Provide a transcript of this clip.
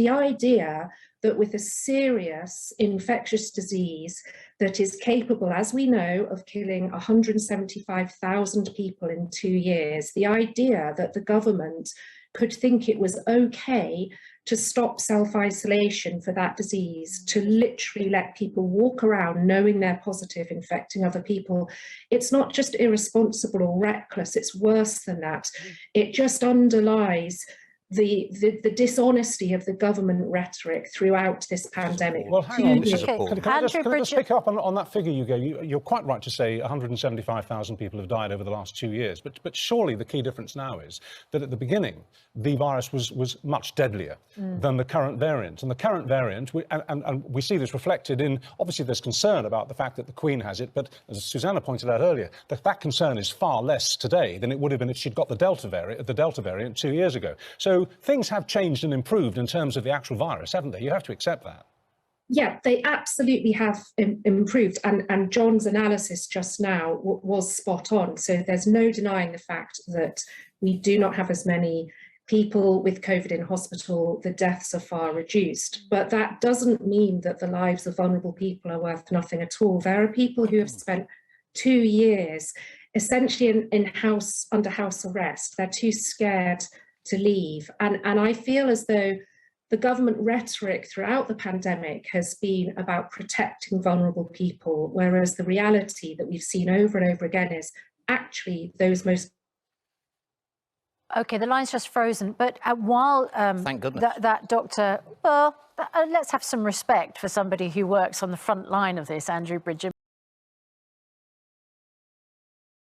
the idea that with a serious infectious disease that is capable, as we know, of killing 175,000 people in 2 years, the idea that the government could think it was okay to stop self-isolation for that disease, to literally let people walk around knowing they're positive, infecting other people. It's not just irresponsible or reckless, it's worse than that. It just underlies the dishonesty of the government rhetoric throughout this pandemic. Well, hang on, Okay. can I just pick up on that figure you gave? You're quite right to say 175,000 people have died over the last 2 years, but surely the key difference now is that at the beginning, the virus was much deadlier than the current variant. And the current variant, and we see this reflected in, obviously there's concern about the fact that the Queen has it, but as Susanna pointed out earlier, that concern is far less today than it would have been if she'd got the Delta variant 2 years ago. So things have changed and improved in terms of the actual virus, haven't they? You have to accept that. Yeah, they absolutely have improved. And John's analysis just now was spot on. So there's no denying the fact that we do not have as many people with COVID in hospital. The deaths are far reduced. But that doesn't mean that the lives of vulnerable people are worth nothing at all. There are people who have spent 2 years essentially under house arrest. They're too scared to leave. And I feel as though the government rhetoric throughout the pandemic has been about protecting vulnerable people, whereas the reality that we've seen over and over again is actually those most... Okay, the line's just frozen, but while thank goodness that doctor, well, let's have some respect for somebody who works on the front line of this, Andrew Bridgen.